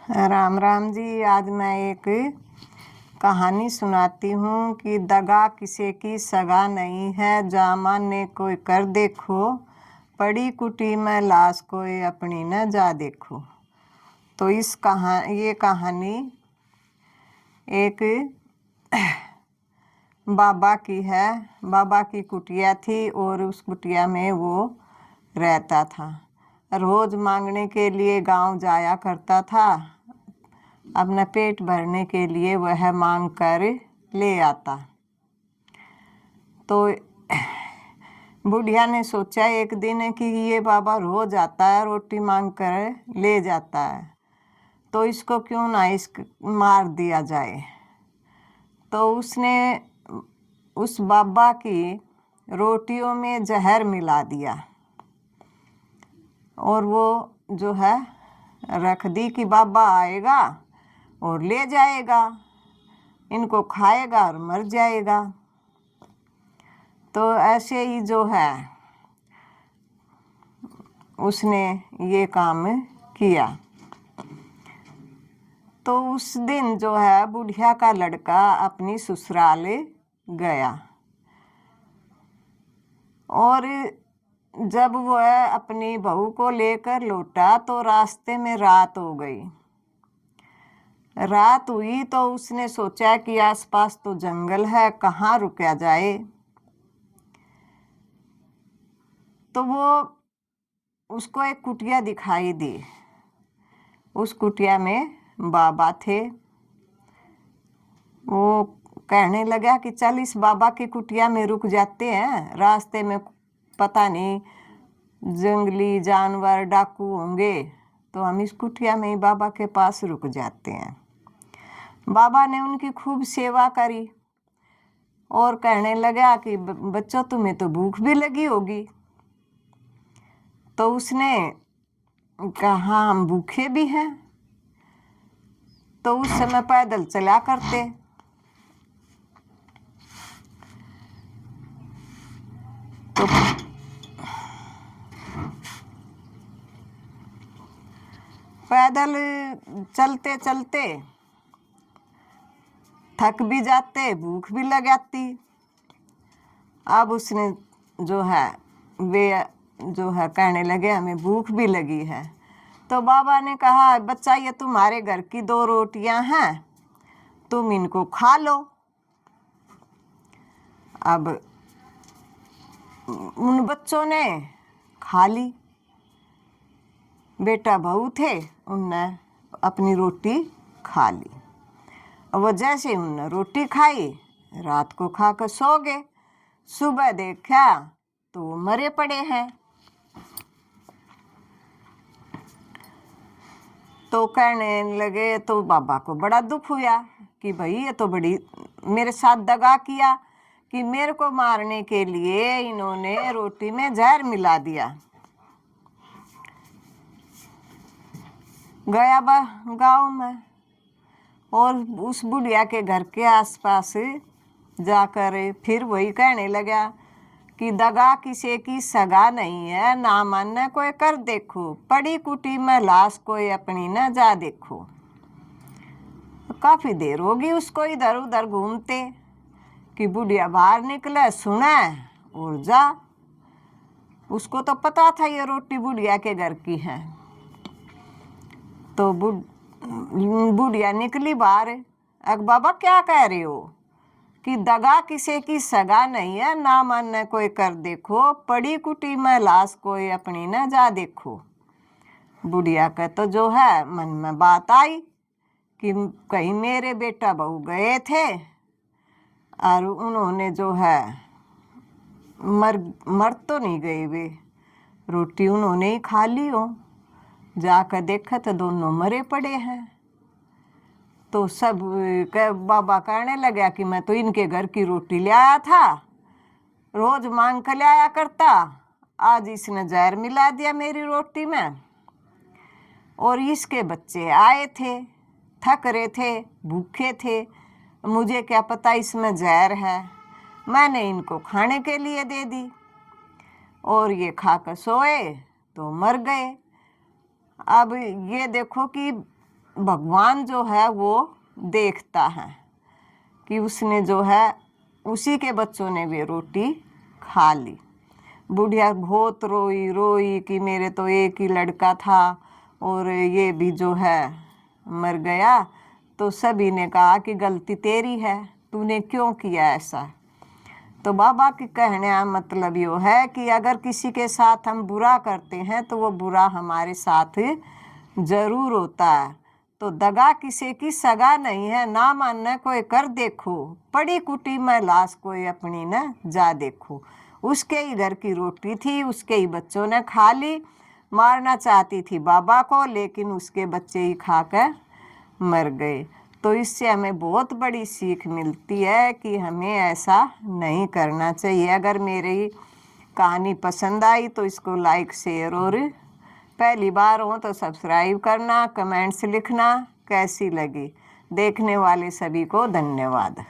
राम राम जी। आज मैं एक कहानी सुनाती हूँ कि दगा किसी की सगा नहीं है, जामा ने कोई कर देखो, पड़ी कुटी में लाश कोई अपनी न जा देखो। तो ये कहानी एक बाबा की है। बाबा की कुटिया थी और उस कुटिया में वो रहता था। रोज मांगने के लिए गांव जाया करता था। अपना पेट भरने के लिए वह मांग कर ले आता। तो बुढ़िया ने सोचा एक दिन कि ये बाबा रोज आता है, रोटी मांग कर ले जाता है, तो इसको क्यों ना मार दिया जाए। तो उसने उस बाबा की रोटियों में जहर मिला दिया और वो जो है रख दी कि बाबा आएगा और ले जाएगा, इनको खाएगा और मर जाएगा। तो ऐसे ही जो है उसने ये काम किया। तो उस दिन जो है बुढ़िया का लड़का अपनी ससुराल गया और जब वह अपनी बहू को लेकर लौटा तो रास्ते में रात हो गई। रात हुई तो उसने सोचा कि आसपास तो जंगल है, कहाँ रुका जाए। तो वो उसको एक कुटिया दिखाई दी। उस कुटिया में बाबा थे। वो कहने लगा कि चल इस बाबा की कुटिया में रुक जाते हैं, रास्ते में पता नहीं जंगली जानवर डाकू होंगे, तो हम इस कुटिया में ही बाबा के पास रुक जाते हैं। बाबा ने उनकी खूब सेवा करी और कहने लगा कि बच्चों तुम्हें तो भूख भी लगी होगी। तो उसने कहा हम भूखे भी हैं। तो उस समय पैदल चला करते। तो पैदल चलते चलते थक भी जाते, भूख भी लग जाती। अब उसने जो है वे जो है कहने लगे हमें भूख भी लगी है। तो बाबा ने कहा बच्चा ये तुम्हारे घर की 2 रोटियां हैं, तुम इनको खा लो। अब उन बच्चों ने खा ली। बेटा बहू थे, उनने अपनी रोटी खा ली। वो जैसे उनने रोटी खाई रात को खाकर सो गए। सुबह देखा तो वो मरे पड़े हैं। तो कहने लगे, तो बाबा को बड़ा दुख हुआ कि भाई ये तो बड़ी मेरे साथ दगा किया कि मेरे को मारने के लिए इन्होंने रोटी में जहर मिला दिया। गया गांव में और उस बुढ़िया के घर के आसपास जाकर फिर वही कहने लगा कि दगा किसी की सगा नहीं है, ना मानने कोई कर देखो, पड़ी कुटी में लाश कोई अपनी न जा देखो। काफी देर होगी उसको इधर उधर घूमते कि बुढ़िया बाहर निकले, सुने और जा। उसको तो पता था ये रोटी बुढ़िया के घर की है। तो बुढ़िया निकली बाहर। अग बाबा क्या कह रहे हो कि दगा किसी की सगा नहीं है, ना मानने कोई कर देखो, पड़ी कुटी में लाश कोई अपनी न जा देखो। बुढ़िया का तो जो है मन में बात आई कि कहीं मेरे बेटा बहू गए थे और उन्होंने जो है मर तो नहीं गए, वे रोटी उन्होंने ही खा ली हो। जाकर देखा तो दोनों मरे पड़े हैं। तो सब बाबा कहने लगा कि मैं तो इनके घर की रोटी ले आया था, रोज मांग कर ले आया करता, आज इसने जहर मिला दिया मेरी रोटी में। और इसके बच्चे आए थे, थक रहे थे, भूखे थे, मुझे क्या पता इसमें जहर है, मैंने इनको खाने के लिए दे दी और ये खाकर सोए तो मर गए। अब ये देखो कि भगवान जो है वो देखता है कि उसने जो है उसी के बच्चों ने भी रोटी खा ली। बुढ़िया बहुत रोई रोई कि मेरे तो एक ही लड़का था और ये भी जो है मर गया। तो सभी ने कहा कि गलती तेरी है, तूने क्यों किया ऐसा। तो बाबा के कहने का मतलब यो है कि अगर किसी के साथ हम बुरा करते हैं तो वो बुरा हमारे साथ जरूर होता है। तो दगा किसी की सगा नहीं है, ना मानना कोई कर देखो, पड़ी कुटी में लाश कोई अपनी न जा देखो। उसके ही घर की रोटी थी, उसके ही बच्चों ने खा ली। मारना चाहती थी बाबा को, लेकिन उसके बच्चे ही खाकर मर गए। तो इससे हमें बहुत बड़ी सीख मिलती है कि हमें ऐसा नहीं करना चाहिए। अगर मेरी कहानी पसंद आई तो इसको लाइक शेयर और पहली बार हो तो सब्सक्राइब करना, कमेंट्स लिखना कैसी लगी। देखने वाले सभी को धन्यवाद।